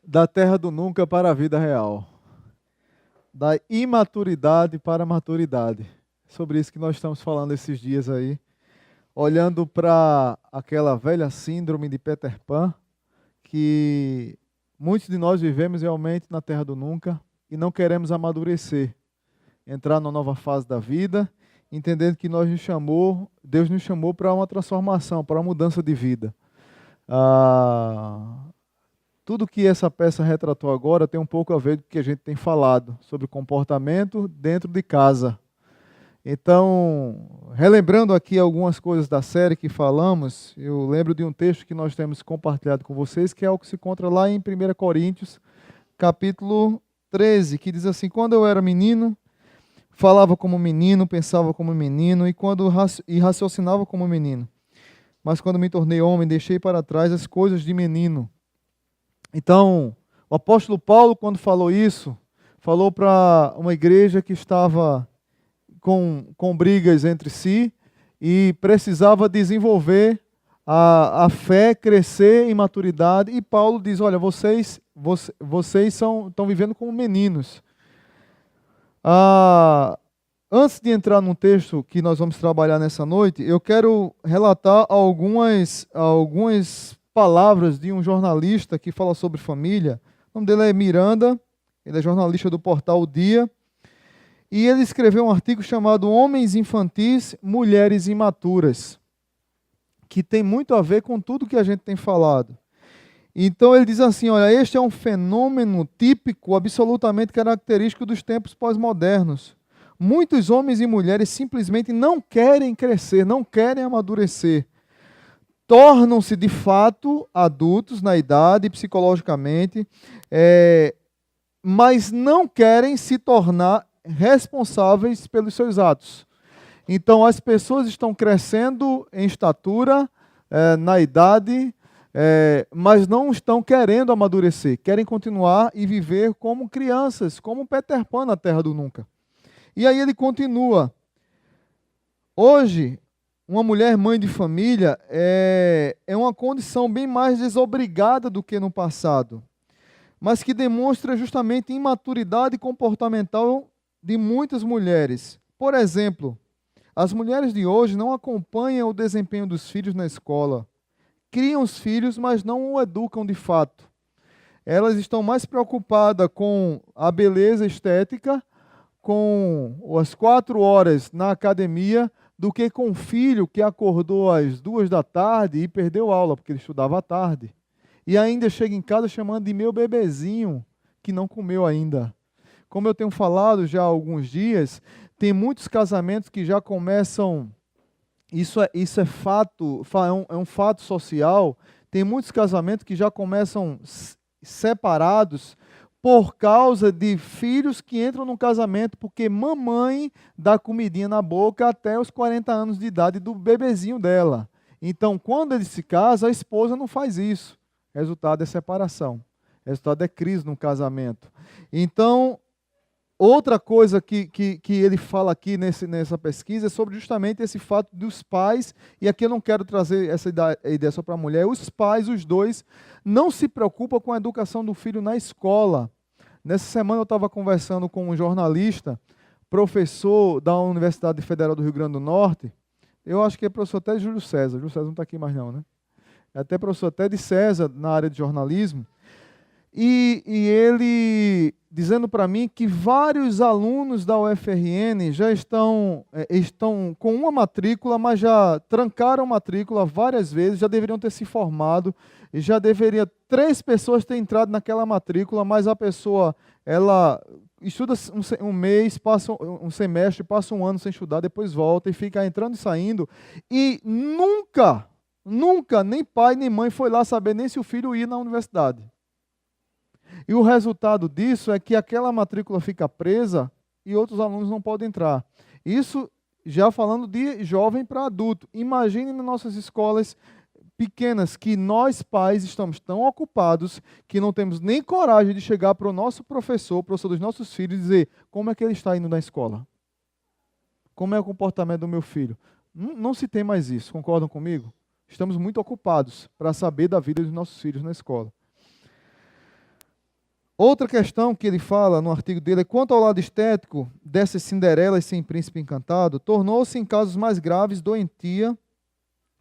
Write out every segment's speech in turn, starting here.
Da terra do nunca para a vida real. Da imaturidade para a maturidade. Sobre isso que nós estamos falando esses dias aí. Olhando para aquela velha síndrome de Peter Pan, que muitos de nós vivemos realmente na terra do nunca e não queremos amadurecer, entrar numa nova fase da vida, entendendo que Deus nos chamou para uma transformação, para uma mudança de vida. Ah, Tudo que essa peça retratou agora tem um pouco a ver com o que a gente tem falado sobre comportamento dentro de casa. Então, relembrando aqui algumas coisas da série que falamos, eu lembro de um texto que nós temos compartilhado com vocês, que é o que se encontra lá em 1 Coríntios, capítulo 13, que diz assim: quando eu era menino, falava como menino, pensava como menino e raciocinava como menino. Mas quando me tornei homem, deixei para trás as coisas de menino. Então, o apóstolo Paulo, quando falou isso, falou para uma igreja que estava com brigas entre si e precisava desenvolver a fé, crescer em maturidade. E Paulo diz: olha, vocês estão vivendo como meninos. Antes de entrar no texto que nós vamos trabalhar nessa noite, eu quero relatar algumas palavras de um jornalista que fala sobre família. O nome dele é Miranda, ele é jornalista do portal O Dia, e ele escreveu um artigo chamado Homens Infantis, Mulheres Imaturas, que tem muito a ver com tudo que a gente tem falado. Então ele diz assim, olha, este é um fenômeno típico, absolutamente característico dos tempos pós-modernos. Muitos homens e mulheres simplesmente não querem crescer, não querem amadurecer. Tornam-se de fato adultos na idade, psicologicamente, mas não querem se tornar responsáveis pelos seus atos. Então as pessoas estão crescendo em estatura, na idade, mas não estão querendo amadurecer, querem continuar e viver como crianças, como Peter Pan na Terra do Nunca. E aí ele continua. Hoje, uma mulher mãe de família é uma condição bem mais desobrigada do que no passado, mas que demonstra justamente imaturidade comportamental de muitas mulheres. Por exemplo, as mulheres de hoje não acompanham o desempenho dos filhos na escola. Criam os filhos, mas não o educam de fato. Elas estão mais preocupadas com a beleza estética, com as 4 horas na academia, do que com o filho que acordou às 2 da tarde e perdeu aula, porque ele estudava à tarde. E ainda chega em casa chamando de meu bebezinho, que não comeu ainda. Como eu tenho falado já há alguns dias, tem muitos casamentos que já começam. Isso é fato, é um fato social. Tem muitos casamentos que já começam separados por causa de filhos que entram no casamento porque mamãe dá comidinha na boca até os 40 anos de idade do bebezinho dela. Então, quando ele se casa, a esposa não faz isso. Resultado é separação. Resultado é crise no casamento. Então, outra coisa que ele fala aqui nessa pesquisa é sobre justamente esse fato dos pais, e aqui eu não quero trazer essa ideia só para a mulher, os pais, os dois, não se preocupam com a educação do filho na escola. Nessa semana eu estava conversando com um jornalista, professor da Universidade Federal do Rio Grande do Norte, eu acho que é professor até de Júlio César não está aqui mais não, né? É até professor até de César na área de jornalismo, e ele dizendo para mim que vários alunos da UFRN já estão com uma matrícula, mas já trancaram matrícula várias vezes, já deveriam ter se formado, e já deveria 3 pessoas ter entrado naquela matrícula, mas a pessoa, ela estuda um mês, passa um semestre, passa um ano sem estudar, depois volta e fica entrando e saindo, e nunca, nem pai nem mãe foi lá saber nem se o filho ia na universidade. E o resultado disso é que aquela matrícula fica presa e outros alunos não podem entrar. Isso já falando de jovem para adulto. Imagine nas nossas escolas pequenas que nós pais estamos tão ocupados que não temos nem coragem de chegar para o nosso professor, o professor dos nossos filhos, e dizer como é que ele está indo na escola. Como é o comportamento do meu filho. Não se tem mais isso, concordam comigo? Estamos muito ocupados para saber da vida dos nossos filhos na escola. Outra questão que ele fala no artigo dele é quanto ao lado estético dessas Cinderelas sem príncipe encantado, tornou-se em casos mais graves doentia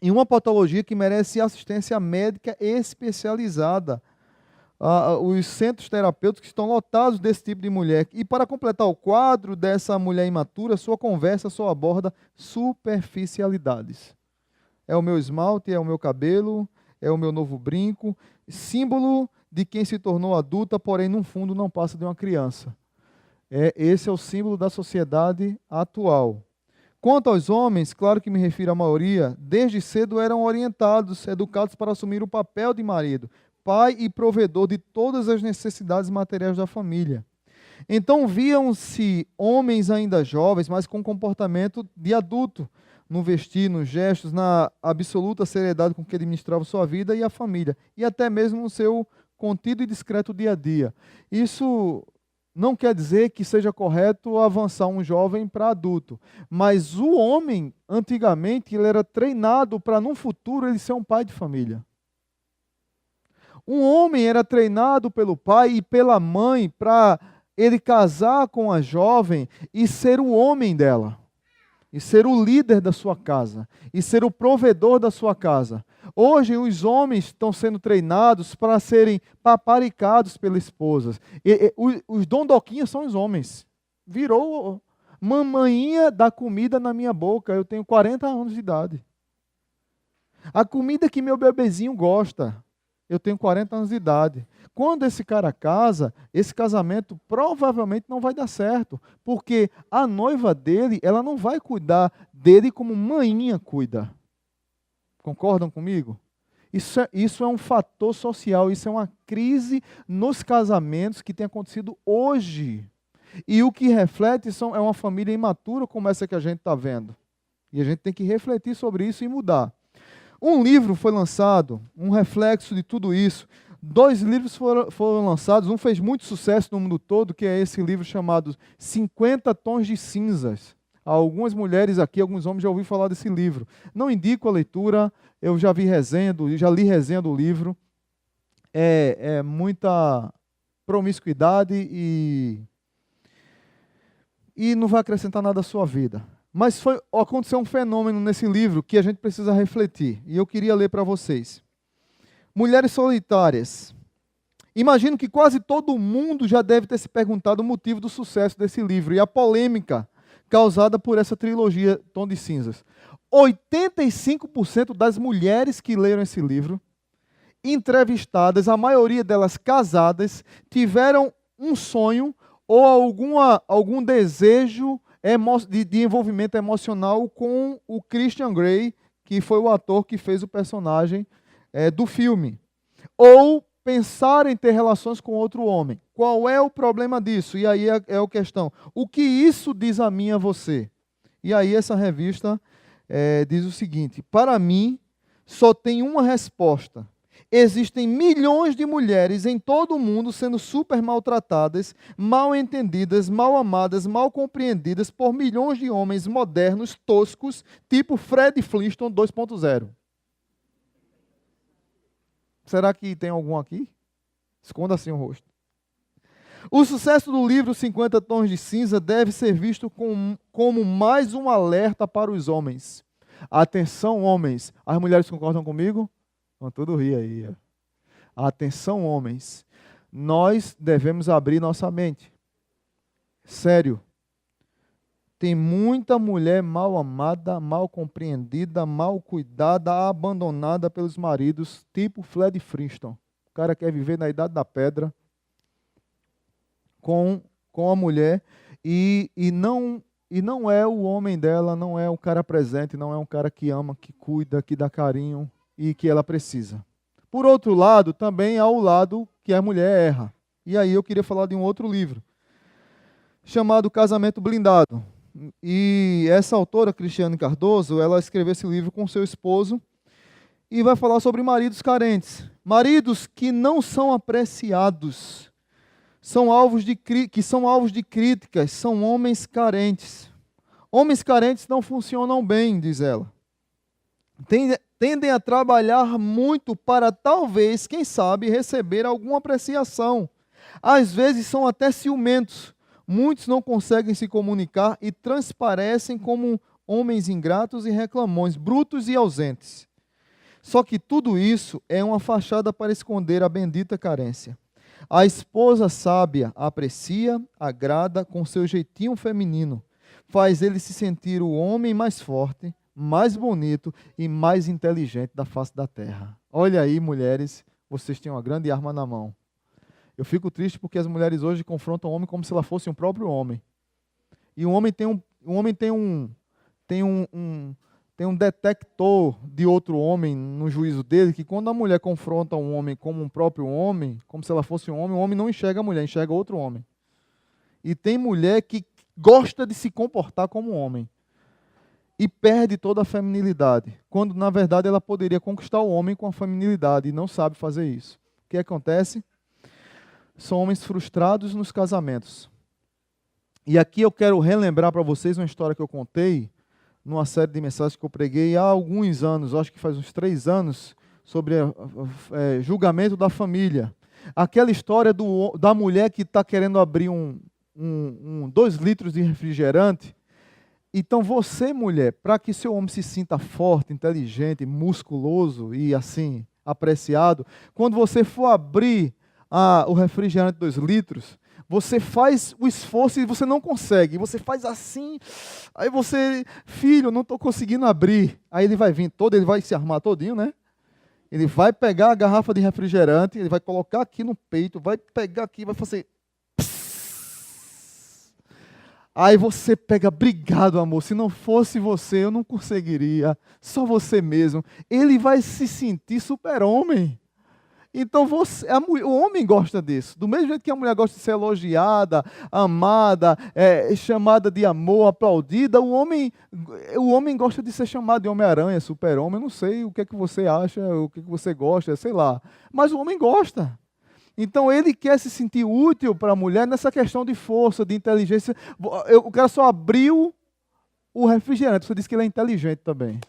e uma patologia que merece assistência médica especializada. Os centros terapêuticos estão lotados desse tipo de mulher. E para completar o quadro dessa mulher imatura, sua conversa só aborda superficialidades. É o meu esmalte, é o meu cabelo, é o meu novo brinco, símbolo de quem se tornou adulta, porém, no fundo, não passa de uma criança. Esse é o símbolo da sociedade atual. Quanto aos homens, claro que me refiro à maioria, desde cedo eram orientados, educados para assumir o papel de marido, pai e provedor de todas as necessidades materiais da família. Então viam-se homens ainda jovens, mas com comportamento de adulto, no vestir, nos gestos, na absoluta seriedade com que administrava sua vida e a família, e até mesmo no seu contido e discreto dia a dia. Isso não quer dizer que seja correto avançar um jovem para adulto, mas o homem, antigamente, ele era treinado para, no futuro, ele ser um pai de família. Um homem era treinado pelo pai e pela mãe para ele casar com a jovem e ser o homem dela, e ser o líder da sua casa, e ser o provedor da sua casa. Hoje, os homens estão sendo treinados para serem paparicados pelas esposas. Os dondoquinhos são os homens. Virou mamainha da comida na minha boca. Eu tenho 40 anos de idade. A comida que meu bebezinho gosta. Eu tenho 40 anos de idade. Quando esse cara casa, esse casamento provavelmente não vai dar certo, porque a noiva dele, ela não vai cuidar dele como mainha cuida. Concordam comigo? Isso é um fator social, isso é uma crise nos casamentos que tem acontecido hoje. E o que reflete é uma família imatura como essa que a gente está vendo. E a gente tem que refletir sobre isso e mudar. Um livro foi lançado, um reflexo de tudo isso. 2 livros foram lançados, um fez muito sucesso no mundo todo, que é esse livro chamado 50 Tons de Cinzas. Algumas mulheres aqui, alguns homens já ouviram falar desse livro. Não indico a leitura, eu já li resenha do livro. É muita promiscuidade e não vai acrescentar nada à sua vida. Mas aconteceu um fenômeno nesse livro que a gente precisa refletir. E eu queria ler para vocês. Mulheres solitárias. Imagino que quase todo mundo já deve ter se perguntado o motivo do sucesso desse livro e a polêmica causada por essa trilogia Tom de Cinzas. 85% das mulheres que leram esse livro, entrevistadas, a maioria delas casadas, tiveram um sonho ou algum desejo de envolvimento emocional com o Christian Grey, que foi o ator que fez o personagem do filme. Ou pensar em ter relações com outro homem. Qual é o problema disso? E aí é a questão. O que isso diz a mim e a você? E aí essa revista diz o seguinte: para mim, só tem uma resposta. Existem milhões de mulheres em todo o mundo sendo super maltratadas, mal entendidas, mal amadas, mal compreendidas por milhões de homens modernos, toscos, tipo Fred Flintstone 2.0. Será que tem algum aqui? Esconda assim o rosto. O sucesso do livro 50 Tons de Cinza deve ser visto como mais um alerta para os homens. Atenção, homens. As mulheres concordam comigo? Vão tudo rir aí. Atenção, homens. Nós devemos abrir nossa mente. Sério. Tem muita mulher mal amada, mal compreendida, mal cuidada, abandonada pelos maridos, tipo Fred Flintstone. O cara quer viver na idade da pedra com a mulher e não é o homem dela, não é o cara presente, não é um cara que ama, que cuida, que dá carinho e que ela precisa. Por outro lado, também há o lado que a mulher erra. E aí eu queria falar de um outro livro, chamado Casamento Blindado. E essa autora, Cristiane Cardoso, ela escreveu esse livro com seu esposo e vai falar sobre maridos carentes. Maridos que não são apreciados, que são alvos de críticas, são homens carentes. Homens carentes não funcionam bem, diz ela. Tendem a trabalhar muito para talvez, quem sabe, receber alguma apreciação. Às vezes são até ciumentos. Muitos não conseguem se comunicar e transparecem como homens ingratos e reclamões, brutos e ausentes. Só que tudo isso é uma fachada para esconder a bendita carência. A esposa sábia aprecia, agrada com seu jeitinho feminino, faz ele se sentir o homem mais forte, mais bonito e mais inteligente da face da terra. Olha aí, mulheres, vocês têm uma grande arma na mão. Eu fico triste porque as mulheres hoje confrontam o homem como se ela fosse um próprio homem. E o homem tem um detector de outro homem no juízo dele, que quando a mulher confronta um homem como um próprio homem, como se ela fosse um homem, o homem não enxerga a mulher, enxerga outro homem. E tem mulher que gosta de se comportar como um homem e perde toda a feminilidade, quando na verdade ela poderia conquistar o homem com a feminilidade e não sabe fazer isso. O que acontece? São homens frustrados nos casamentos. E aqui eu quero relembrar para vocês uma história que eu contei numa série de mensagens que eu preguei há alguns anos, acho que faz uns 3 anos, sobre julgamento da família. Aquela história da mulher que está querendo abrir 2 litros de refrigerante. Então você, mulher, para que seu homem se sinta forte, inteligente, musculoso e assim, apreciado, quando você for abrir o refrigerante 2 litros, você faz o esforço e você não consegue. Você faz assim, aí você, filho, não estou conseguindo abrir. Aí ele vai vir todo, ele vai se armar todinho, né? Ele vai pegar a garrafa de refrigerante, ele vai colocar aqui no peito, vai pegar aqui, vai fazer... Aí você pega, obrigado, amor, se não fosse você, eu não conseguiria, só você mesmo. Ele vai se sentir super-homem. Então o homem gosta disso. Do mesmo jeito que a mulher gosta de ser elogiada, amada, chamada de amor, aplaudida, o homem gosta de ser chamado de Homem-Aranha, Super-Homem. Eu não sei o que é que você acha, o que é que você gosta, sei lá. Mas o homem gosta. Então ele quer se sentir útil para a mulher nessa questão de força, de inteligência. O cara só abriu o refrigerante, você disse que ele é inteligente também.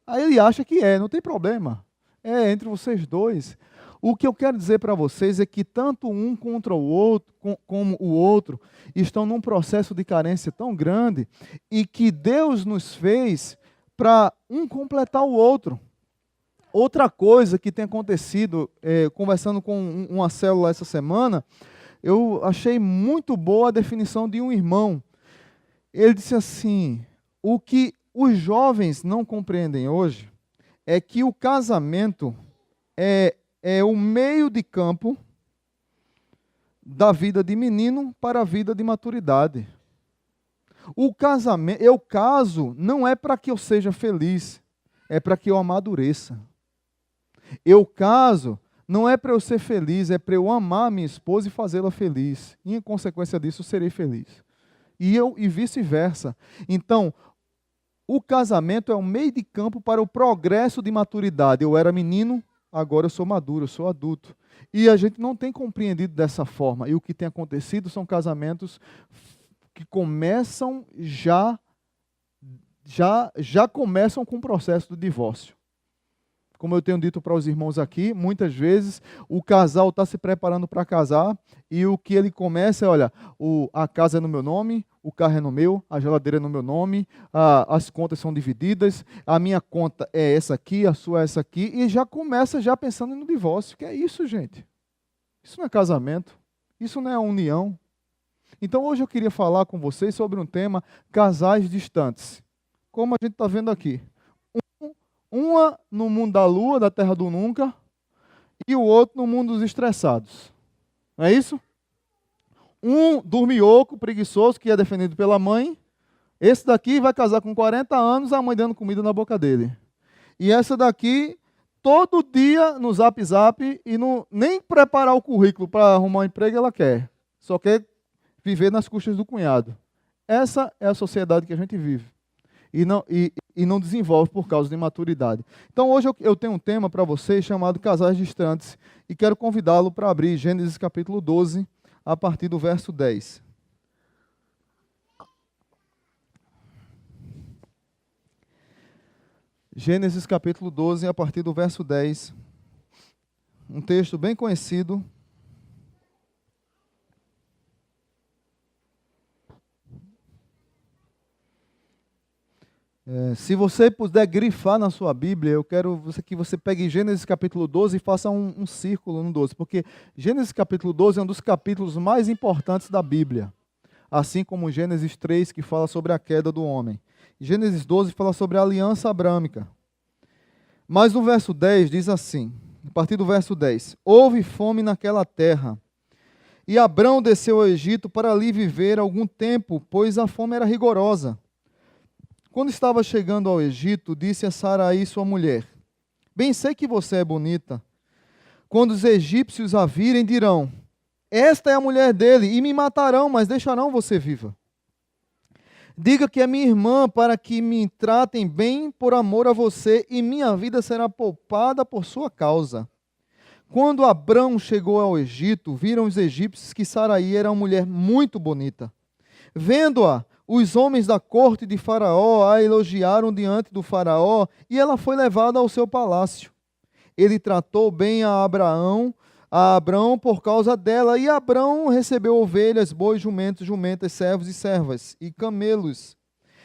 Aí ele acha que não tem problema. É entre vocês dois. O que eu quero dizer para vocês é que tanto um contra o outro, como o outro, estão num processo de carência tão grande e que Deus nos fez para um completar o outro. Outra coisa que tem acontecido, conversando com uma célula essa semana, eu achei muito boa a definição de um irmão. Ele disse assim: o que os jovens não compreendem hoje é que o casamento é o meio de campo da vida de menino para a vida de maturidade. O casamento, eu caso não é para que eu seja feliz, é para que eu amadureça. Eu caso não é para eu ser feliz, é para eu amar minha esposa e fazê-la feliz. E em consequência disso, eu serei feliz. E vice-versa. Então, o casamento é um meio de campo para o progresso de maturidade. Eu era menino, agora eu sou maduro, eu sou adulto. E a gente não tem compreendido dessa forma. E o que tem acontecido são casamentos que começam já começam com o processo do divórcio. Como eu tenho dito para os irmãos aqui, muitas vezes o casal está se preparando para casar e o que ele começa é, olha, a casa é no meu nome, o carro é no meu, a geladeira é no meu nome, as contas são divididas, a minha conta é essa aqui, a sua é essa aqui, e já começa já pensando no divórcio. Que é isso, gente? Isso não é casamento, isso não é união. Então hoje eu queria falar com vocês sobre um tema, casais distantes. Como a gente está vendo aqui. Uma no mundo da lua, da terra do nunca, e o outro no mundo dos estressados. Não é isso? Um dormioco, preguiçoso, que é defendido pela mãe. Esse daqui vai casar com 40 anos, a mãe dando comida na boca dele. E essa daqui, todo dia no Zap Zap, e nem preparar o currículo para arrumar um emprego ela quer. Só quer viver nas custas do cunhado. Essa é a sociedade que a gente vive. E não desenvolve por causa de imaturidade. Então hoje eu tenho um tema para vocês chamado Casais Distantes e quero convidá-lo para abrir Gênesis capítulo 12, a partir do verso 10. Gênesis capítulo 12, a partir do verso 10. Um texto bem conhecido. Se você puder grifar na sua Bíblia, eu quero que você pegue Gênesis capítulo 12 e faça um círculo no 12, porque Gênesis capítulo 12 é um dos capítulos mais importantes da Bíblia, assim como Gênesis 3, que fala sobre a queda do homem. Gênesis 12 fala sobre a aliança abrâmica. Mas no verso 10 diz assim, a partir do verso 10, houve fome naquela terra, e Abrão desceu ao Egito para ali viver algum tempo, pois a fome era rigorosa. Quando estava chegando ao Egito, disse a Sarai, sua mulher, bem sei que você é bonita. Quando os egípcios a virem, dirão, esta é a mulher dele, e me matarão, mas deixarão você viva. Diga que é minha irmã, para que me tratem bem por amor a você, e minha vida será poupada por sua causa. Quando Abrão chegou ao Egito, viram os egípcios que Sarai era uma mulher muito bonita. Vendo-a, os homens da corte de Faraó a elogiaram diante do Faraó, e ela foi levada ao seu palácio. Ele tratou bem a Abrão por causa dela, e Abrão recebeu ovelhas, bois, jumentos, jumentas, servos e servas, e camelos.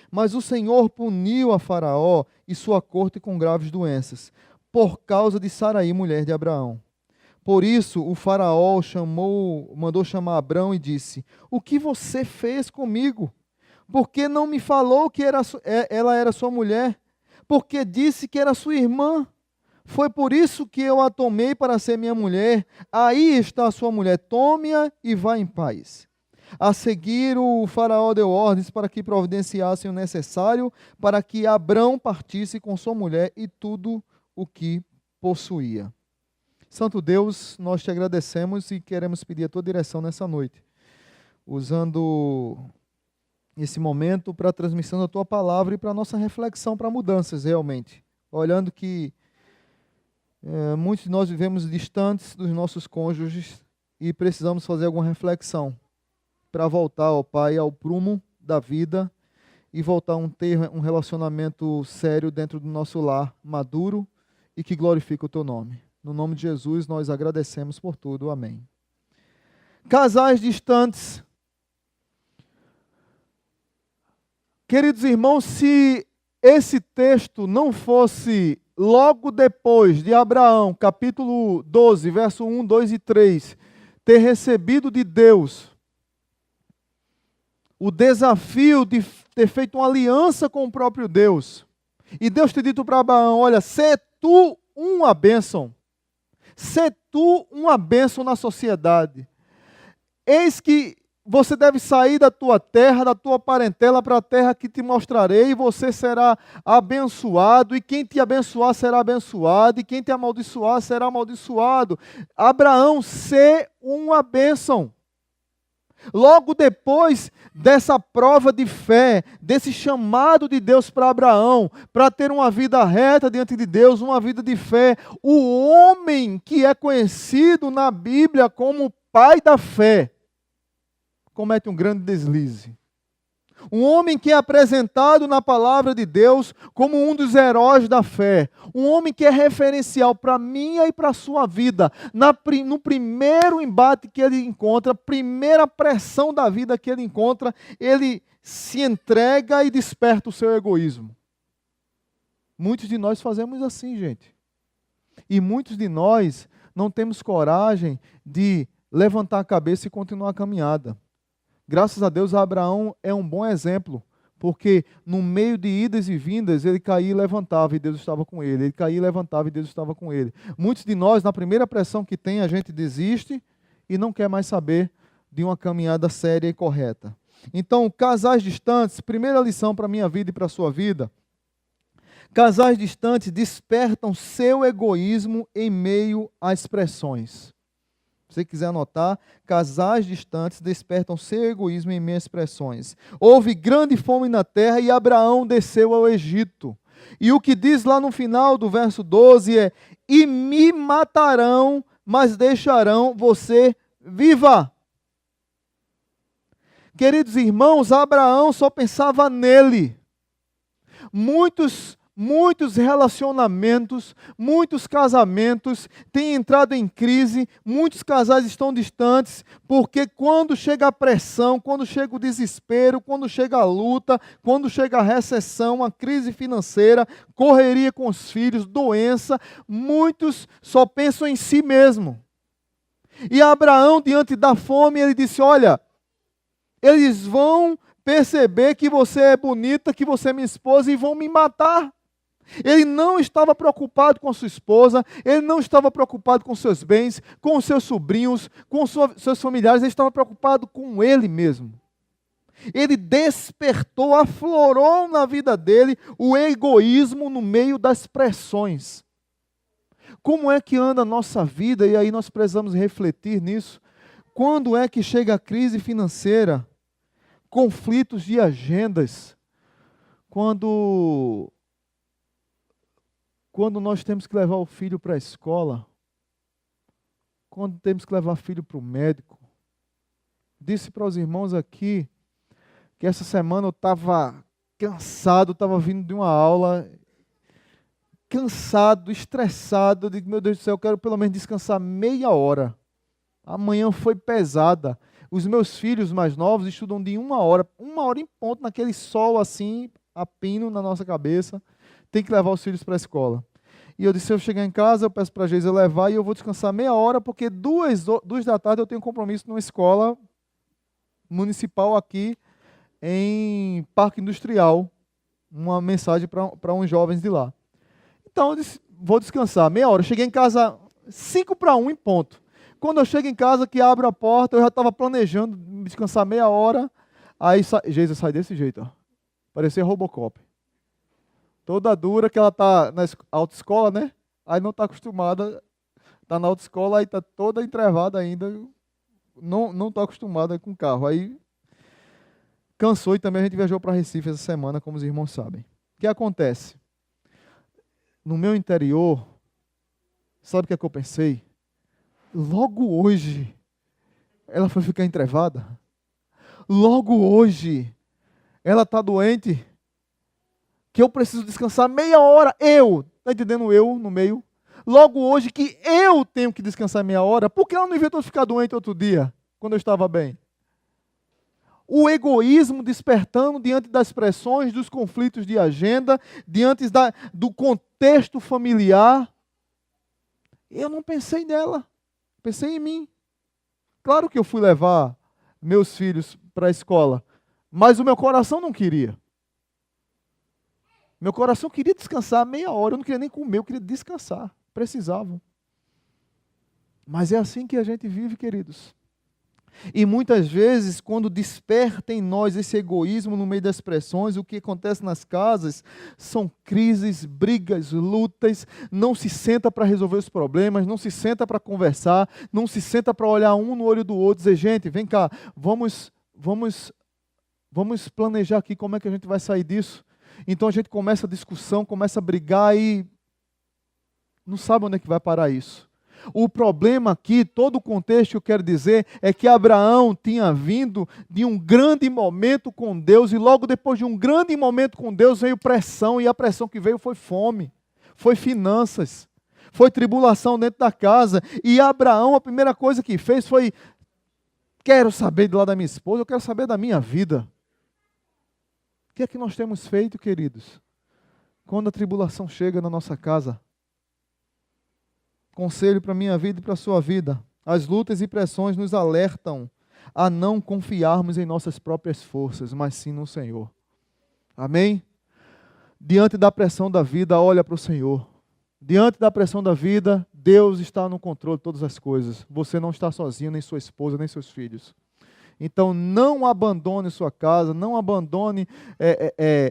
Mas o Senhor puniu a Faraó e sua corte com graves doenças, por causa de Sarai, mulher de Abraão. Por isso o Faraó mandou chamar Abrão e disse, o que você fez comigo? Por que não me falou que ela era sua mulher? Porque disse que era sua irmã. Foi por isso que eu a tomei para ser minha mulher. Aí está a sua mulher, tome-a e vá em paz. A seguir, o Faraó deu ordens para que providenciassem o necessário para que Abrão partisse com sua mulher e tudo o que possuía. Santo Deus, nós te agradecemos e queremos pedir a tua direção nessa noite, usando esse momento para a transmissão da tua palavra e para a nossa reflexão, para mudanças realmente. Olhando que muitos de nós vivemos distantes dos nossos cônjuges e precisamos fazer alguma reflexão para voltar, ó Pai, ao prumo da vida e voltar a ter um relacionamento sério dentro do nosso lar, maduro e que glorifique o teu nome. No nome de Jesus, nós agradecemos por tudo. Amém. Casais distantes. Queridos irmãos, se esse texto não fosse logo depois de Abraão, capítulo 12, verso 1, 2 e 3, ter recebido de Deus o desafio de ter feito uma aliança com o próprio Deus, e Deus ter dito para Abraão, olha, sê tu uma bênção, sê tu uma bênção na sociedade. Eis que você deve sair da tua terra, da tua parentela, para a terra que te mostrarei, e você será abençoado, e quem te abençoar será abençoado, e quem te amaldiçoar será amaldiçoado. Abraão, sê uma bênção. Logo depois dessa prova de fé, desse chamado de Deus para Abraão, para ter uma vida reta diante de Deus, uma vida de fé, o homem que é conhecido na Bíblia como pai da fé, comete um grande deslize. Um homem que é apresentado na palavra de Deus como um dos heróis da fé. Um homem que é referencial para a minha e para a sua vida. No primeiro embate que ele encontra, primeira pressão da vida que ele encontra, ele se entrega e desperta o seu egoísmo. Muitos de nós fazemos assim, gente. E muitos de nós não temos coragem de levantar a cabeça e continuar a caminhada. Graças a Deus, Abraão é um bom exemplo, porque no meio de idas e vindas, ele caía e levantava e Deus estava com ele. Ele caía e levantava e Deus estava com ele. Muitos de nós, na primeira pressão que tem, a gente desiste e não quer mais saber de uma caminhada séria e correta. Então, casais distantes, primeira lição para a minha vida e para a sua vida, casais distantes despertam seu egoísmo em meio às pressões. Se você quiser anotar, casais distantes despertam seu egoísmo em meio às pressões. Houve grande fome na terra e Abraão desceu ao Egito. E o que diz lá no final do verso 12 é, e me matarão, mas deixarão você viva. Queridos irmãos, Abraão só pensava nele. Muitos muitos relacionamentos, muitos casamentos têm entrado em crise, muitos casais estão distantes, porque quando chega a pressão, quando chega o desespero, quando chega a luta, quando chega a recessão, a crise financeira, correria com os filhos, doença, muitos só pensam em si mesmo. E Abraão, diante da fome, ele disse: olha, eles vão perceber que você é bonita, que você é minha esposa e vão me matar. Ele não estava preocupado com a sua esposa, ele não estava preocupado com seus bens, com os seus sobrinhos, com seus familiares, ele estava preocupado com ele mesmo. Ele despertou, aflorou na vida dele o egoísmo no meio das pressões. Como é que anda a nossa vida? E aí nós precisamos refletir nisso. Quando é que chega a crise financeira? Conflitos de agendas. Quando nós temos que levar o filho para a escola, quando temos que levar o filho para o médico. Disse para os irmãos aqui que essa semana eu estava cansado, estava vindo de uma aula, cansado, estressado. Eu digo: meu Deus do céu, eu quero pelo menos descansar meia hora. Amanhã foi pesada. Os meus filhos mais novos estudam de uma hora em ponto, naquele sol assim, a pino na nossa cabeça. Tem que levar os filhos para a escola. E eu disse: se eu chegar em casa, eu peço para a Geisa levar e eu vou descansar meia hora, porque 2 da tarde eu tenho um compromisso numa escola municipal aqui em Parque Industrial, uma mensagem para uns jovens de lá. Então eu disse: vou descansar meia hora. Eu cheguei em casa 1:55 em ponto. Quando eu chego em casa, que abro a porta, eu já estava planejando descansar meia hora. Aí Geisa sai desse jeito, ó. Parecia Robocop. Toda dura, que ela está na autoescola, né? Aí não está acostumada, está na autoescola, aí está toda entrevada ainda, não está acostumada com carro. Aí cansou e também a gente viajou para Recife essa semana, como os irmãos sabem. O que acontece? No meu interior, sabe o que é que eu pensei? Logo hoje, ela foi ficar entrevada. Logo hoje, ela está doente, que eu preciso descansar meia hora, está entendendo? Eu no meio. Logo hoje que eu tenho que descansar meia hora, por que ela não inventou de ficar doente outro dia, quando eu estava bem? O egoísmo despertando diante das pressões, dos conflitos de agenda, diante do contexto familiar. Eu não pensei nela, pensei em mim. Claro que eu fui levar meus filhos para a escola, mas o meu coração não queria. Meu coração queria descansar meia hora, eu não queria nem comer, eu queria descansar, precisava. Mas é assim que a gente vive, queridos. E muitas vezes, quando desperta em nós esse egoísmo no meio das pressões, o que acontece nas casas são crises, brigas, lutas, não se senta para resolver os problemas, não se senta para conversar, não se senta para olhar um no olho do outro e dizer: gente, vem cá, vamos planejar aqui como é que a gente vai sair disso. Então a gente começa a discussão, começa a brigar e não sabe onde é que vai parar isso. O problema aqui, todo o contexto que eu quero dizer, é que Abraão tinha vindo de um grande momento com Deus, e logo depois de um grande momento com Deus veio pressão, e a pressão que veio foi fome, foi finanças, foi tribulação dentro da casa. E Abraão, a primeira coisa que fez foi: quero saber de lá da minha esposa, eu quero saber da minha vida. O que é que nós temos feito, queridos, quando a tribulação chega na nossa casa? Conselho para a minha vida e para a sua vida: as lutas e pressões nos alertam a não confiarmos em nossas próprias forças, mas sim no Senhor. Amém? Diante da pressão da vida, olha para o Senhor. Diante da pressão da vida, Deus está no controle de todas as coisas. Você não está sozinho, nem sua esposa, nem seus filhos. Então não abandone sua casa, não abandone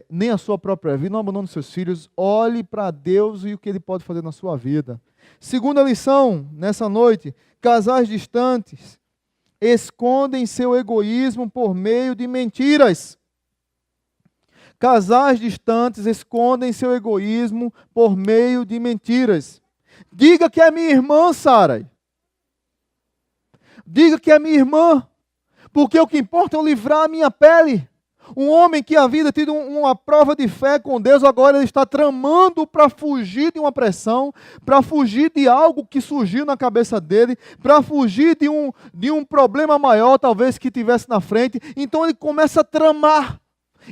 nem a sua própria vida, não abandone seus filhos. Olhe para Deus e o que Ele pode fazer na sua vida. Segunda lição, nessa noite: casais distantes escondem seu egoísmo por meio de mentiras. Casais distantes escondem seu egoísmo por meio de mentiras. Diga que é minha irmã, Sara. Diga que é minha irmã. Porque o que importa é eu livrar a minha pele. Um homem que havia tido uma prova de fé com Deus, agora ele está tramando para fugir de uma pressão, para fugir de algo que surgiu na cabeça dele, para fugir de um problema maior, talvez, que tivesse na frente. Então ele começa a tramar.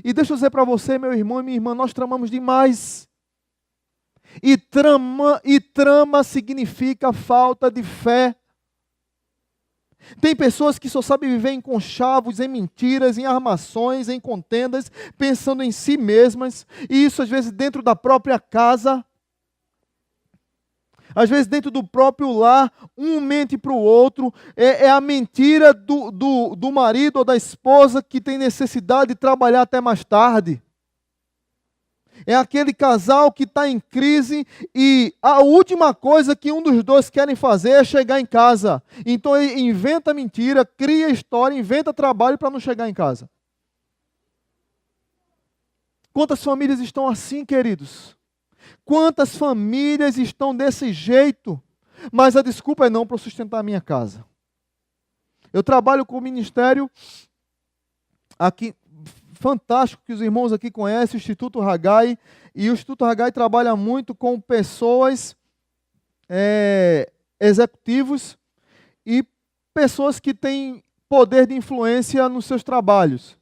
E deixa eu dizer para você, meu irmão e minha irmã, nós tramamos demais. E trama significa falta de fé. Tem pessoas que só sabem viver em conchavos, em mentiras, em armações, em contendas, pensando em si mesmas, e isso às vezes dentro da própria casa, às vezes dentro do próprio lar, um mente para o outro, é a mentira do marido ou da esposa que tem necessidade de trabalhar até mais tarde. É aquele casal que está em crise e a última coisa que um dos dois querem fazer é chegar em casa. Então ele inventa mentira, cria história, inventa trabalho para não chegar em casa. Quantas famílias estão assim, queridos? Quantas famílias estão desse jeito? Mas a desculpa é não para sustentar a minha casa. Eu trabalho com o ministério aqui, fantástico, que os irmãos aqui conhecem, o Instituto Haggai, e o Instituto Haggai trabalha muito com pessoas, executivos e pessoas que têm poder de influência nos seus trabalhos.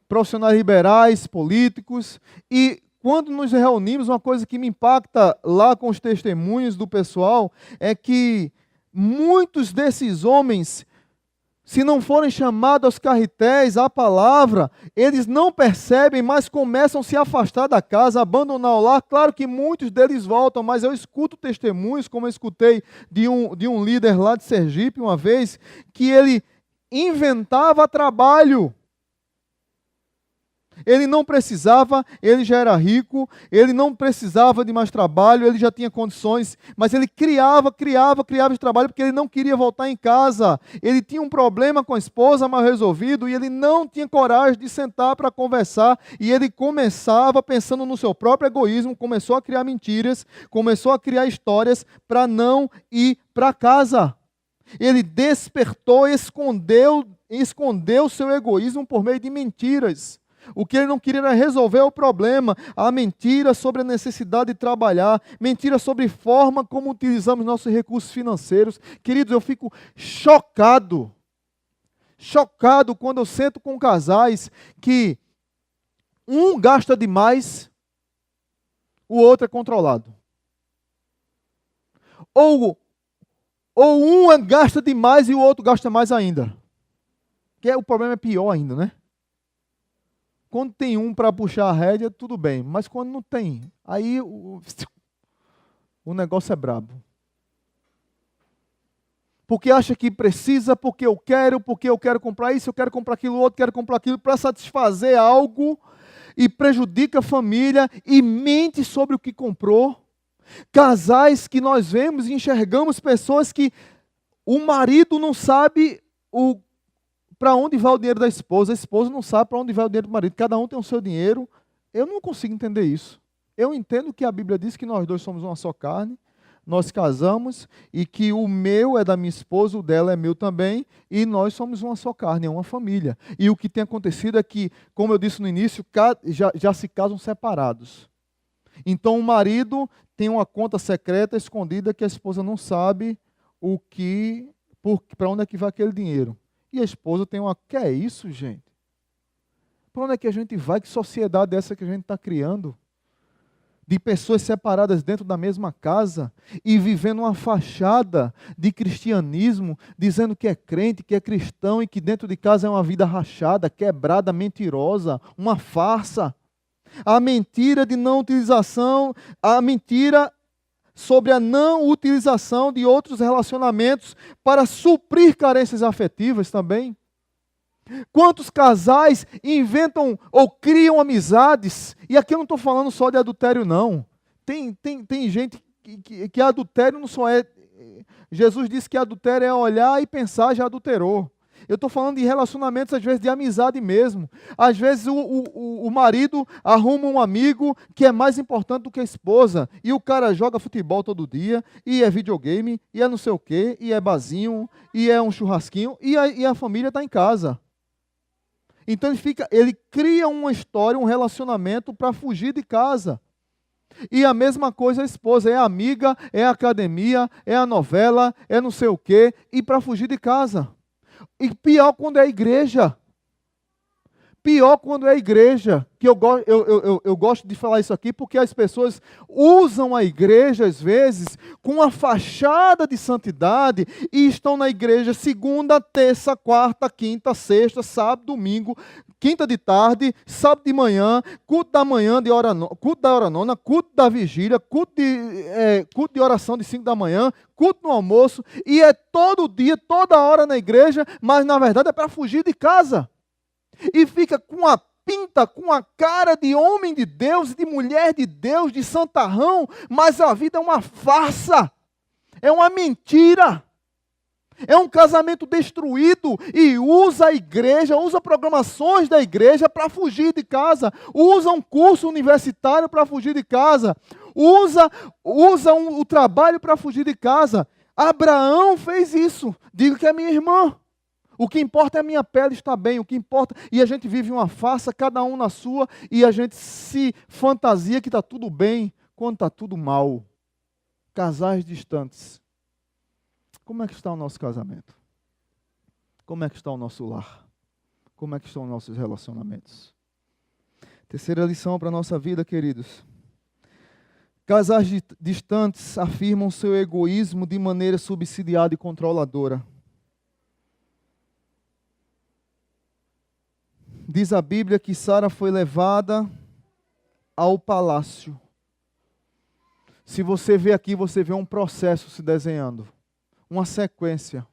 Profissionais liberais, políticos, e quando nos reunimos, uma coisa que me impacta lá com os testemunhos do pessoal é que muitos desses homens, se não forem chamados aos carretéis, à palavra, eles não percebem, mas começam a se afastar da casa, abandonar o lar. Claro que muitos deles voltam, mas eu escuto testemunhos, como eu escutei de um líder lá de Sergipe uma vez, que ele inventava trabalho. Ele não precisava, ele já era rico, ele não precisava de mais trabalho, ele já tinha condições, mas ele criava esse trabalho porque ele não queria voltar em casa. Ele tinha um problema com a esposa mal resolvido e ele não tinha coragem de sentar para conversar, e ele começava pensando no seu próprio egoísmo, começou a criar mentiras, começou a criar histórias para não ir para casa. Ele despertou, escondeu seu egoísmo por meio de mentiras. O que ele não queria era resolver o problema, a mentira sobre a necessidade de trabalhar, mentira sobre a forma como utilizamos nossos recursos financeiros. Queridos, eu fico chocado quando eu sento com casais que um gasta demais, o outro é controlado. Ou um gasta demais e o outro gasta mais ainda. Que o problema é pior ainda, né? Quando tem um para puxar a rédea, tudo bem. Mas quando não tem, aí o negócio é brabo. Porque acha que precisa, porque eu quero comprar isso, eu quero comprar aquilo outro, quero comprar aquilo para satisfazer algo e prejudica a família e mente sobre o que comprou. Casais que nós vemos e enxergamos pessoas que o marido não sabe para onde vai o dinheiro da esposa, a esposa não sabe para onde vai o dinheiro do marido, cada um tem o seu dinheiro. Eu não consigo entender isso. Eu entendo que a Bíblia diz que nós dois somos uma só carne, nós casamos, e que o meu é da minha esposa, o dela é meu também, e nós somos uma só carne, é uma família. E o que tem acontecido é que, como eu disse no início, já se casam separados. Então o marido tem uma conta secreta escondida que a esposa não sabe para onde é que vai aquele dinheiro. E a esposa tem que é isso, gente? Para onde é que a gente vai? Que sociedade é essa que a gente está criando? De pessoas separadas dentro da mesma casa e vivendo uma fachada de cristianismo, dizendo que é crente, que é cristão e que dentro de casa é uma vida rachada, quebrada, mentirosa, uma farsa. A mentira de não utilização, a mentira sobre a não utilização de outros relacionamentos para suprir carências afetivas também. Quantos casais inventam ou criam amizades, e aqui eu não estou falando só de adultério não, tem gente que adultério não só é, Jesus disse que adultério é olhar e pensar, já adulterou. Eu estou falando de relacionamentos, às vezes, de amizade mesmo. Às vezes, o marido arruma um amigo que é mais importante do que a esposa. E o cara joga futebol todo dia, e é videogame, e é não sei o quê, e é barzinho, e é um churrasquinho, e a família está em casa. Então ele cria uma história, um relacionamento para fugir de casa. E a mesma coisa a esposa, é a amiga, é a academia, é a novela, é não sei o quê, e para fugir de casa. E pior quando é a igreja. Pior quando é a igreja, que eu gosto de falar isso aqui, porque as pessoas usam a igreja, às vezes, com uma fachada de santidade, e estão na igreja segunda, terça, quarta, quinta, sexta, sábado, domingo, quinta de tarde, sábado de manhã, culto da manhã, culto da hora nona, culto da vigília, culto de oração de 5 da manhã, culto no almoço, e é todo dia, toda hora na igreja, mas na verdade é para fugir de casa. E fica com a pinta, com a cara de homem de Deus, de mulher de Deus, de santarrão, mas a vida é uma farsa, é uma mentira, é um casamento destruído e usa a igreja, usa programações da igreja para fugir de casa, usa um curso universitário para fugir de casa, usa o trabalho para fugir de casa. Abraão fez isso, digo que é minha irmã. O que importa é a minha pele estar bem, o que importa, e a gente vive uma farsa, cada um na sua, e a gente se fantasia que está tudo bem, quando está tudo mal. Casais distantes. Como é que está o nosso casamento? Como é que está o nosso lar? Como é que estão os nossos relacionamentos? Terceira lição para a nossa vida, queridos. Casais distantes afirmam seu egoísmo de maneira subsidiada e controladora. Diz a Bíblia que Sara foi levada ao palácio. Se você vê aqui, você vê um processo se desenhando, uma sequência.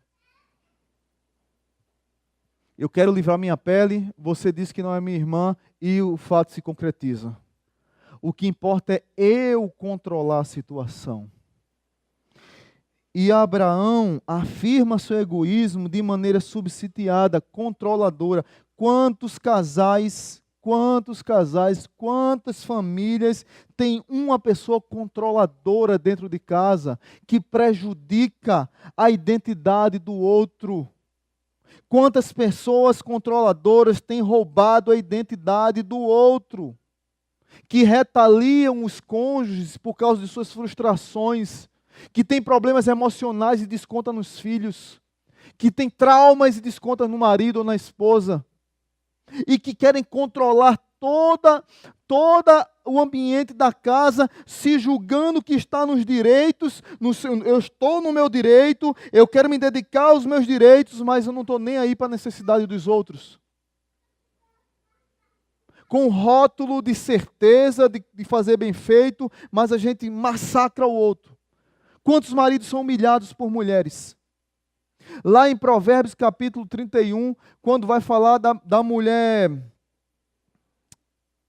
Eu quero livrar minha pele, você diz que não é minha irmã e o fato se concretiza. O que importa é eu controlar a situação. E Abraão afirma seu egoísmo de maneira subsidiada, controladora. Quantos casais, quantas famílias têm uma pessoa controladora dentro de casa, que prejudica a identidade do outro? Quantas pessoas controladoras têm roubado a identidade do outro? Que retaliam os cônjuges por causa de suas frustrações, que tem problemas emocionais e desconta nos filhos, que tem traumas e desconta no marido ou na esposa, e que querem controlar todo o ambiente da casa, se julgando que está nos direitos, eu estou no meu direito, eu quero me dedicar aos meus direitos, mas eu não estou nem aí para a necessidade dos outros. Com rótulo de certeza, de fazer bem feito, mas a gente massacra o outro. Quantos maridos são humilhados por mulheres? Lá em Provérbios capítulo 31, quando vai falar da mulher,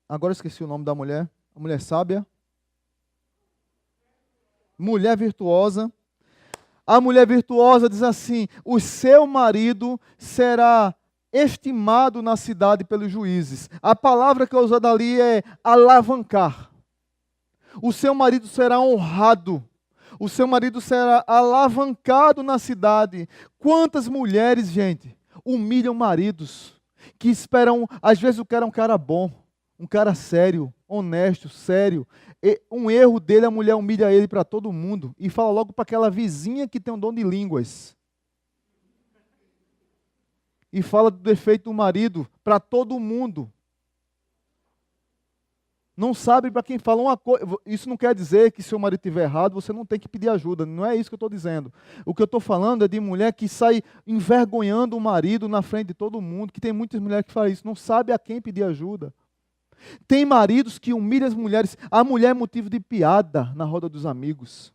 agora eu esqueci o nome da mulher, a mulher sábia, mulher virtuosa. A mulher virtuosa diz assim: o seu marido será estimado na cidade pelos juízes. A palavra que é usada ali é alavancar. O seu marido será honrado. O seu marido será alavancado na cidade. Quantas mulheres, gente, humilham maridos, que esperam, às vezes o cara é um cara bom, um cara sério, honesto, sério. Um erro dele, a mulher humilha ele para todo mundo e fala logo para aquela vizinha que tem um dom de línguas. E fala do defeito do marido para todo mundo. Não sabe para quem fala uma coisa. Isso não quer dizer que se o marido estiver errado, você não tem que pedir ajuda. Não é isso que eu estou dizendo. O que eu estou falando é de mulher que sai envergonhando o marido na frente de todo mundo, que tem muitas mulheres que fazem isso, não sabe a quem pedir ajuda. Tem maridos que humilham as mulheres. A mulher é motivo de piada na roda dos amigos.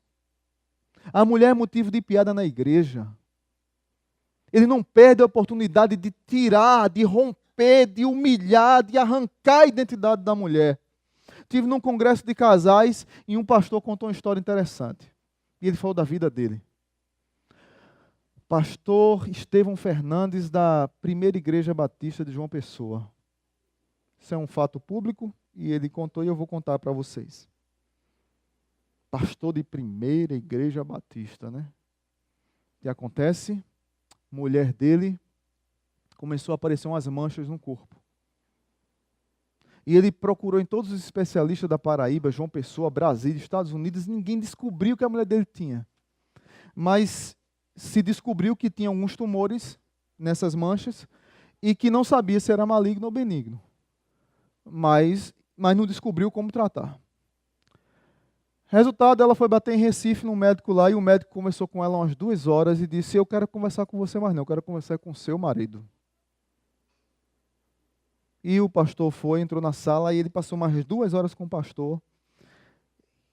A mulher é motivo de piada na igreja. Ele não perde a oportunidade de tirar, de romper, de humilhar, de arrancar a identidade da mulher. Estive num congresso de casais e um pastor contou uma história interessante. E ele falou da vida dele. Pastor Estevão Fernandes, da Primeira Igreja Batista de João Pessoa. Isso é um fato público e ele contou e eu vou contar para vocês. Pastor de Primeira Igreja Batista, né? O que acontece? Mulher dele começou a aparecer umas manchas no corpo. E ele procurou em todos os especialistas da Paraíba, João Pessoa, Brasília, Estados Unidos, e ninguém descobriu o que a mulher dele tinha. Mas se descobriu que tinha alguns tumores nessas manchas e que não sabia se era maligno ou benigno. Mas não descobriu como tratar. Resultado, ela foi bater em Recife num médico lá e o médico conversou com ela umas 2 horas e disse: eu quero conversar com você mais não, eu quero conversar com o seu marido. E o pastor entrou na sala e ele passou mais 2 horas com o pastor.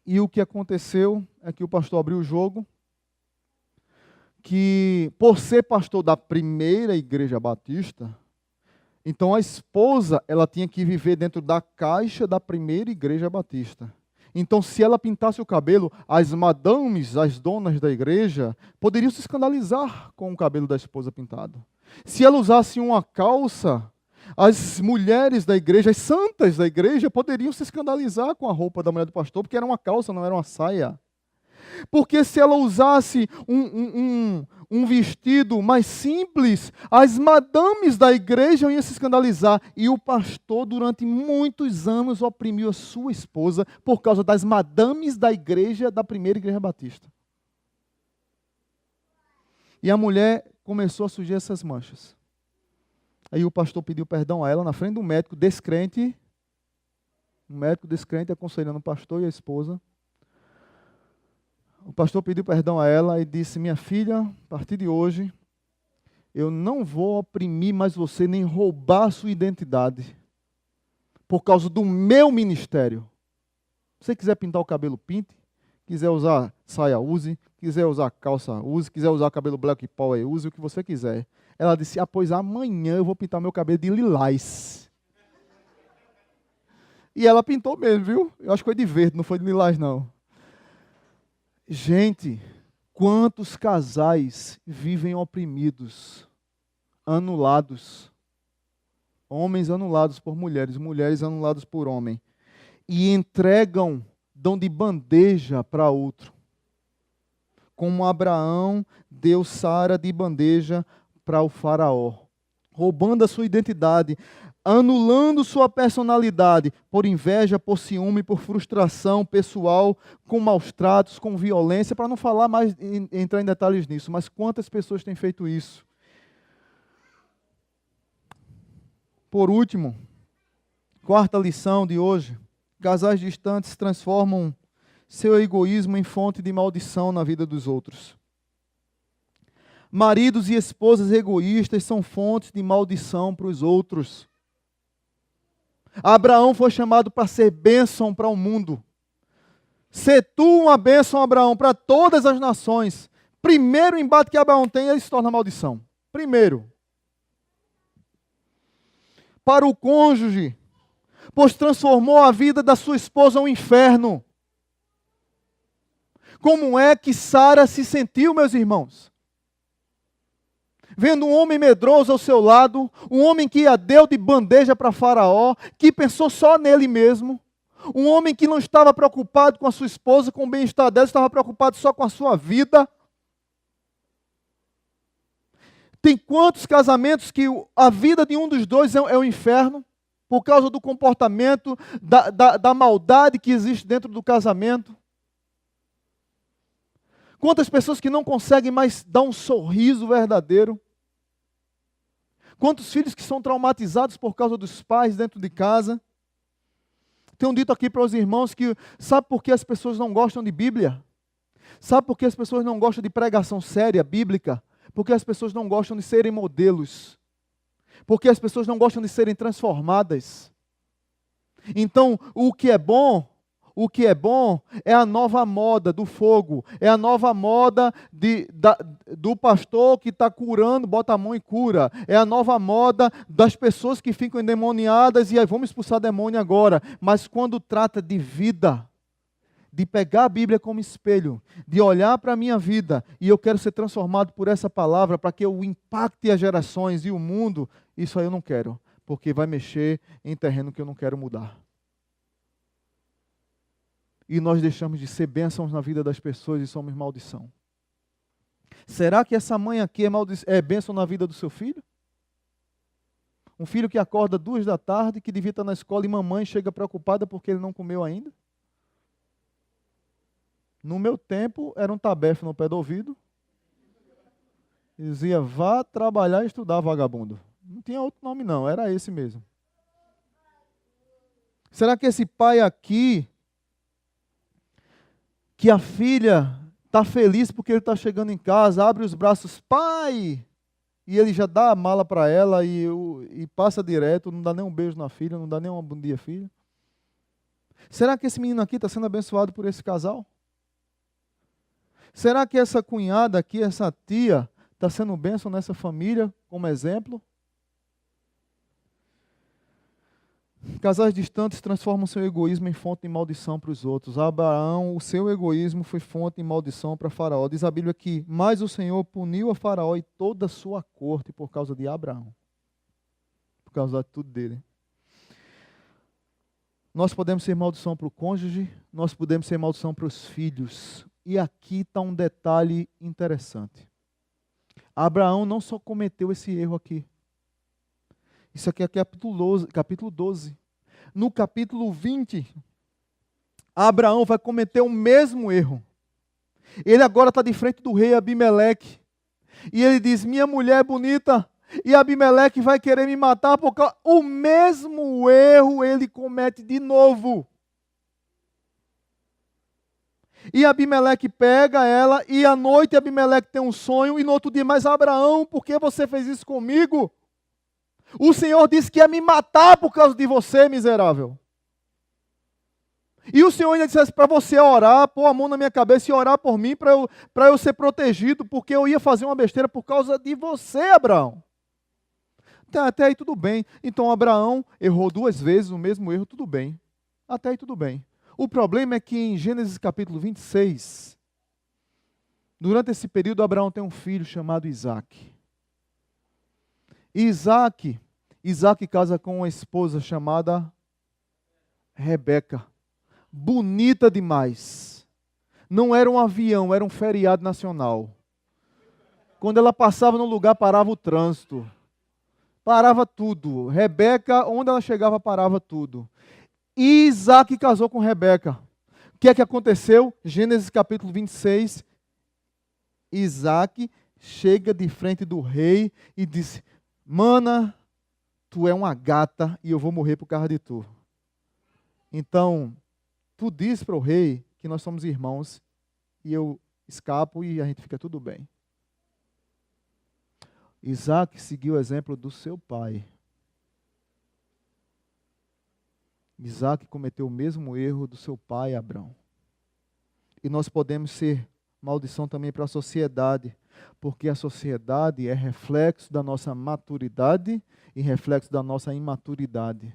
E o que aconteceu é que o pastor abriu o jogo, que por ser pastor da primeira igreja batista, então a esposa ela tinha que viver dentro da caixa da primeira igreja batista. Então, se ela pintasse o cabelo, as madames, as donas da igreja, poderiam se escandalizar com o cabelo da esposa pintado. Se ela usasse uma calça, as mulheres da igreja, as santas da igreja, poderiam se escandalizar com a roupa da mulher do pastor, porque era uma calça, não era uma saia. Porque se ela usasse um vestido mais simples, as madames da igreja iam se escandalizar. E o pastor, durante muitos anos, oprimiu a sua esposa por causa das madames da igreja, da primeira igreja batista. E a mulher começou a surgir essas manchas. Aí o pastor pediu perdão a ela na frente do médico descrente. Um médico descrente aconselhando o pastor e a esposa. O pastor pediu perdão a ela e disse: minha filha, a partir de hoje, eu não vou oprimir mais você, nem roubar a sua identidade, por causa do meu ministério. Se você quiser pintar o cabelo, pinte. Quiser usar saia, use. Quiser usar calça, use. Quiser usar cabelo black power, use o que você quiser. Ela disse: pois amanhã eu vou pintar meu cabelo de lilás. E ela pintou mesmo, viu? Eu acho que foi de verde, não foi de lilás, não. Gente, quantos casais vivem oprimidos, anulados? Homens anulados por mulheres, mulheres anuladas por homem. E dão de bandeja para outro. Como Abraão deu Sara de bandeja para o faraó, roubando a sua identidade, anulando sua personalidade, por inveja, por ciúme, por frustração pessoal, com maus tratos, com violência, para não falar mais, entrar em detalhes nisso, mas quantas pessoas têm feito isso? Por último, quarta lição de hoje: casais distantes transformam seu egoísmo em fonte de maldição na vida dos outros. Maridos e esposas egoístas são fontes de maldição para os outros. Abraão foi chamado para ser bênção para o mundo. Ser tu uma bênção, Abraão, para todas as nações. Primeiro embate que Abraão tem, ele se torna maldição. Primeiro. Para o cônjuge, pois transformou a vida da sua esposa um inferno. Como é que Sara se sentiu, meus irmãos? Vendo um homem medroso ao seu lado, um homem que a deu de bandeja para Faraó, que pensou só nele mesmo, um homem que não estava preocupado com a sua esposa, com o bem-estar dela, estava preocupado só com a sua vida. Tem quantos casamentos que a vida de um dos dois é o inferno, por causa do comportamento, da maldade que existe dentro do casamento? Quantas pessoas que não conseguem mais dar um sorriso verdadeiro? Quantos filhos que são traumatizados por causa dos pais dentro de casa? Tenho dito aqui para os irmãos que, sabe por que as pessoas não gostam de Bíblia? Sabe por que as pessoas não gostam de pregação séria, bíblica? Porque as pessoas não gostam de serem modelos. Porque as pessoas não gostam de serem transformadas. Então, o que é bom é a nova moda do fogo, é a nova moda do pastor que está curando, bota a mão e cura, é a nova moda das pessoas que ficam endemoniadas e aí vamos expulsar demônio agora. Mas quando trata de vida, de pegar a Bíblia como espelho, de olhar para a minha vida e eu quero ser transformado por essa palavra para que eu impacte as gerações e o mundo, isso aí eu não quero, porque vai mexer em terreno que eu não quero mudar. E nós deixamos de ser bênçãos na vida das pessoas e somos maldição. Será que essa mãe aqui é bênção na vida do seu filho? Um filho que acorda 2 da tarde, que devia estar na escola e mamãe chega preocupada porque ele não comeu ainda. No meu tempo, era um tabefe no pé do ouvido. Dizia, vá trabalhar e estudar, vagabundo. Não tinha outro nome não, era esse mesmo. Será que esse pai aqui, que a filha está feliz porque ele está chegando em casa, abre os braços, pai! E ele já dá a mala para ela e passa direto, não dá nem um beijo na filha, não dá nem um bom dia, filha. Será que esse menino aqui está sendo abençoado por esse casal? Será que essa cunhada aqui, essa tia, está sendo bênção nessa família como exemplo? Casais distantes transformam seu egoísmo em fonte de maldição para os outros. Abraão, o seu egoísmo foi fonte de maldição para Faraó. Diz a Bíblia que, mas o Senhor puniu a Faraó e toda a sua corte por causa de Abraão. Por causa da atitude dele. Nós podemos ser maldição para o cônjuge, nós podemos ser maldição para os filhos. E aqui está um detalhe interessante. Abraão não só cometeu esse erro aqui. Isso aqui é capítulo 12. No capítulo 20, Abraão vai cometer o mesmo erro. Ele agora está de frente do rei Abimeleque. E ele diz, minha mulher é bonita. E Abimeleque vai querer me matar porque o mesmo erro ele comete de novo. E Abimeleque pega ela e à noite Abimeleque tem um sonho e no outro dia, mas Abraão, por que você fez isso comigo? O Senhor disse que ia me matar por causa de você, miserável. E o Senhor ainda disse para você orar, pôr a mão na minha cabeça e orar por mim para eu ser protegido, porque eu ia fazer uma besteira por causa de você, Abraão. Até aí tudo bem. Então Abraão errou 2 vezes o mesmo erro, tudo bem. Até aí tudo bem. O problema é que em Gênesis capítulo 26, durante esse período Abraão tem um filho chamado Isaque. Isaac casa com uma esposa chamada Rebeca. Bonita demais. Não era um avião, era um feriado nacional. Quando ela passava no lugar, parava o trânsito. Parava tudo. Rebeca, onde ela chegava, parava tudo. E Isaac casou com Rebeca. O que é que aconteceu? Gênesis capítulo 26. Isaac chega de frente do rei e disse, mana, tu é uma gata e eu vou morrer por causa de tu. Então, tu diz para o rei que nós somos irmãos e eu escapo e a gente fica tudo bem. Isaac seguiu o exemplo do seu pai. Isaac cometeu o mesmo erro do seu pai, Abraão. E nós podemos ser maldição também para a sociedade, porque a sociedade é reflexo da nossa maturidade e reflexo da nossa imaturidade.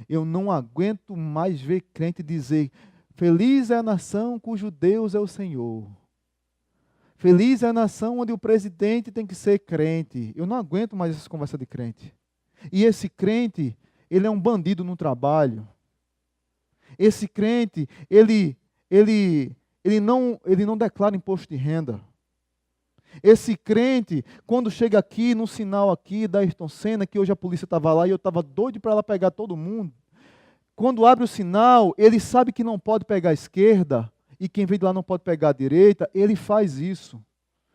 Eu não aguento mais ver crente dizer, feliz é a nação cujo Deus é o Senhor. Feliz é a nação onde o presidente tem que ser crente. Eu não aguento mais essa conversa de crente. E esse crente, ele é um bandido no trabalho. Esse crente, ele não declara imposto de renda. Esse crente, quando chega aqui, no sinal aqui da Ayrton Senna, que hoje a polícia estava lá e eu estava doido para ela pegar todo mundo. Quando abre o sinal, ele sabe que não pode pegar a esquerda e quem vem de lá não pode pegar a direita, ele faz isso.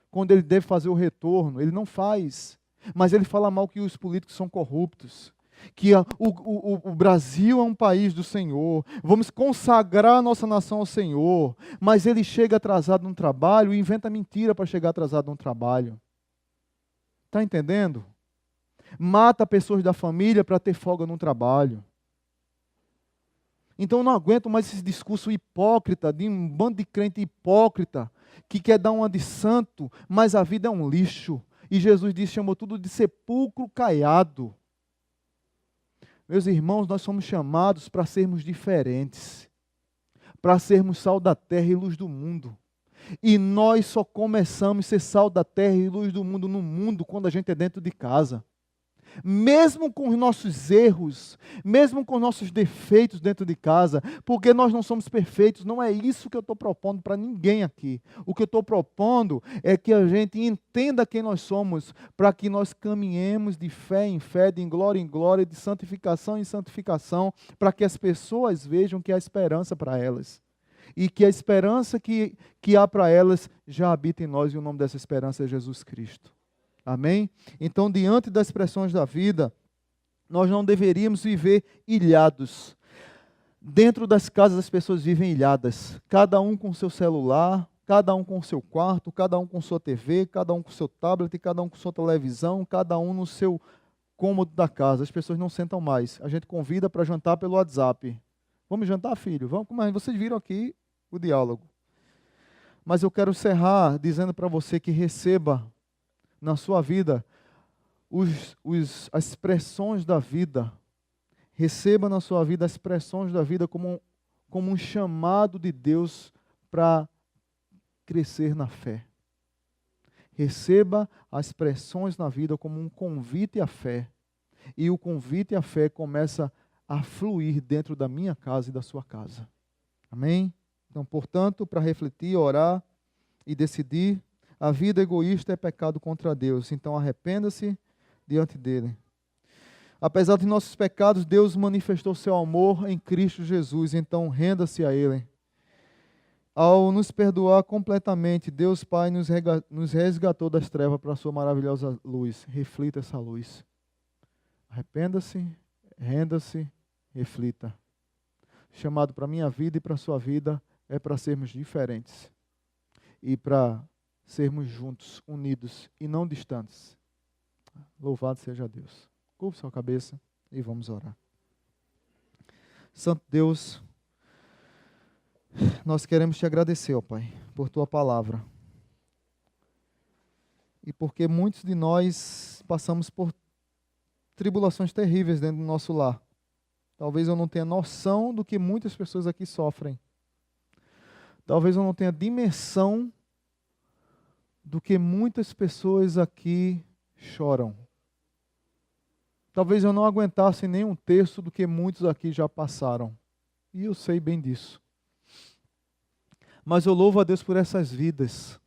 Quando ele deve fazer o retorno, ele não faz. Mas ele fala mal que os políticos são corruptos. Que o Brasil é um país do Senhor, vamos consagrar a nossa nação ao Senhor, mas ele chega atrasado no trabalho e inventa mentira para chegar atrasado no trabalho. Está entendendo? Mata pessoas da família para ter folga no trabalho. Então eu não aguento mais esse discurso hipócrita, de um bando de crente hipócrita, que quer dar uma de santo, mas a vida é um lixo. E Jesus disse, chamou tudo de sepulcro caiado. Meus irmãos, nós somos chamados para sermos diferentes, para sermos sal da terra e luz do mundo. E nós só começamos a ser sal da terra e luz do mundo no mundo quando a gente é dentro de casa. mesmo com os nossos erros, mesmo com os nossos defeitos dentro de casa, porque nós não somos perfeitos. Não é isso que eu estou propondo para ninguém aqui. O que eu estou propondo é que a gente entenda quem nós somos, para que nós caminhemos de fé em fé, de glória em glória, de santificação em santificação, para que as pessoas vejam que há esperança para elas. E que a esperança que há para elas já habita em nós, e o nome dessa esperança é Jesus Cristo. Amém? Então, diante das pressões da vida, nós não deveríamos viver ilhados. Dentro das casas as pessoas vivem ilhadas, cada um com seu celular, cada um com seu quarto, cada um com sua TV, cada um com seu tablet, cada um com sua televisão, cada um no seu cômodo da casa. As pessoas não sentam mais. A gente convida para jantar pelo WhatsApp. Vamos jantar, filho? Vamos, mas vocês viram aqui o diálogo. Mas eu quero encerrar dizendo para você que receba na sua vida as pressões da vida. Receba na sua vida as pressões da vida como um chamado de Deus para crescer na fé. Receba as pressões na vida como um convite à fé. E o convite à fé começa a fluir dentro da minha casa e da sua casa. Amém? Então, portanto, para refletir, orar e decidir, a vida egoísta é pecado contra Deus. Então, arrependa-se diante dele. Apesar de nossos pecados, Deus manifestou seu amor em Cristo Jesus. Então, renda-se a ele. Ao nos perdoar completamente, Deus Pai nos resgatou das trevas para a sua maravilhosa luz. Reflita essa luz. Arrependa-se, renda-se, reflita. O chamado para a minha vida e para a sua vida é para sermos diferentes. E para sermos juntos, unidos e não distantes. Louvado seja Deus. Curva sua cabeça e vamos orar. Santo Deus, nós queremos te agradecer, ó Pai, por tua palavra. E porque muitos de nós passamos por tribulações terríveis dentro do nosso lar. Talvez eu não tenha noção do que muitas pessoas aqui sofrem. Talvez eu não tenha dimensão do que muitas pessoas aqui choram. Talvez eu não aguentasse nem um terço do que muitos aqui já passaram. E eu sei bem disso. Mas eu louvo a Deus por essas vidas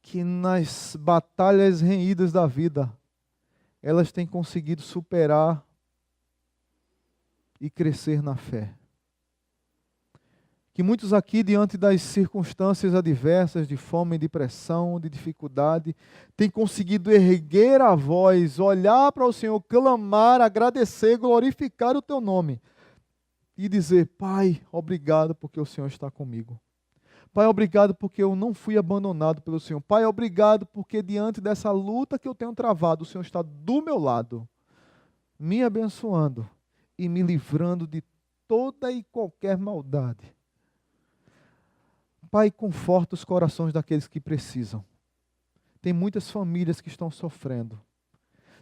que nas batalhas renhidas da vida, elas têm conseguido superar e crescer na fé. Que muitos aqui, diante das circunstâncias adversas, de fome, de pressão, de dificuldade, têm conseguido erguer a voz, olhar para o Senhor, clamar, agradecer, glorificar o teu nome e dizer: Pai, obrigado porque o Senhor está comigo. Pai, obrigado porque eu não fui abandonado pelo Senhor. Pai, obrigado porque diante dessa luta que eu tenho travado, o Senhor está do meu lado, me abençoando e me livrando de toda e qualquer maldade. Pai, conforta os corações daqueles que precisam. Tem muitas famílias que estão sofrendo.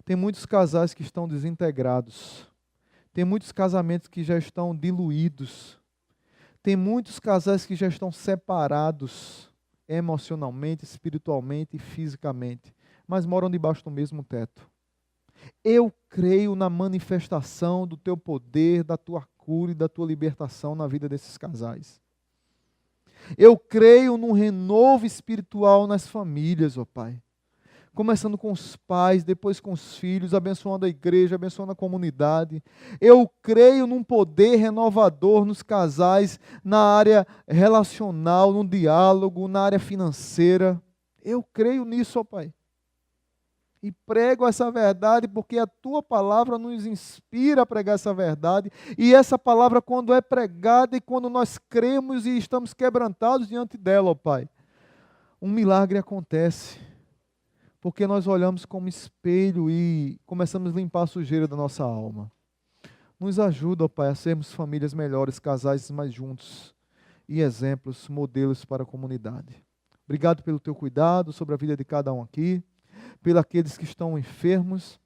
Tem muitos casais que estão desintegrados. Tem muitos casamentos que já estão diluídos. Tem muitos casais que já estão separados emocionalmente, espiritualmente e fisicamente, mas moram debaixo do mesmo teto. Eu creio na manifestação do teu poder, da tua cura e da tua libertação na vida desses casais. Eu creio num renovo espiritual nas famílias, ó Pai. Começando com os pais, depois com os filhos, abençoando a igreja, abençoando a comunidade. Eu creio num poder renovador nos casais, na área relacional, no diálogo, na área financeira. Eu creio nisso, ó Pai. E prego essa verdade porque a tua palavra nos inspira a pregar essa verdade. E essa palavra, quando é pregada e quando nós cremos e estamos quebrantados diante dela, ó Pai, um milagre acontece. Porque nós olhamos como espelho e começamos a limpar a sujeira da nossa alma. Nos ajuda, ó Pai, a sermos famílias melhores, casais mais juntos e exemplos, modelos para a comunidade. Obrigado pelo teu cuidado sobre a vida de cada um aqui. Pelos aqueles que estão enfermos.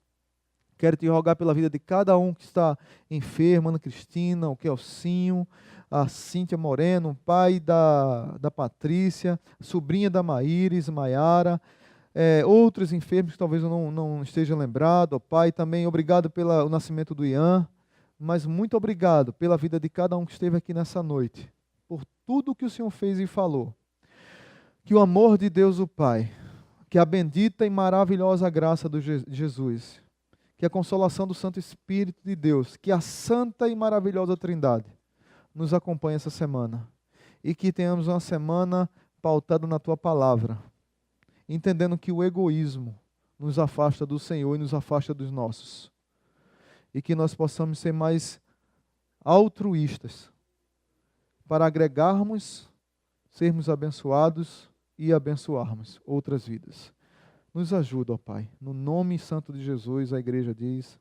Quero te rogar pela vida de cada um que está enfermo, Ana Cristina, o Kelsinho, a Cíntia Moreno, o pai da Patrícia, a sobrinha da Maíris, Maiara, outros enfermos que talvez eu não esteja lembrado, ó Pai, também obrigado pelo nascimento do Ian, mas muito obrigado pela vida de cada um que esteve aqui nessa noite, por tudo que o Senhor fez e falou. Que o amor de Deus o Pai, que a bendita e maravilhosa graça de Jesus, que a consolação do Santo Espírito de Deus, que a santa e maravilhosa Trindade nos acompanhe essa semana. E que tenhamos uma semana pautada na Tua Palavra, entendendo que o egoísmo nos afasta do Senhor e nos afasta dos nossos. E que nós possamos ser mais altruístas, para agregarmos, sermos abençoados e abençoarmos outras vidas. Nos ajuda, ó Pai. No nome santo de Jesus, a igreja diz...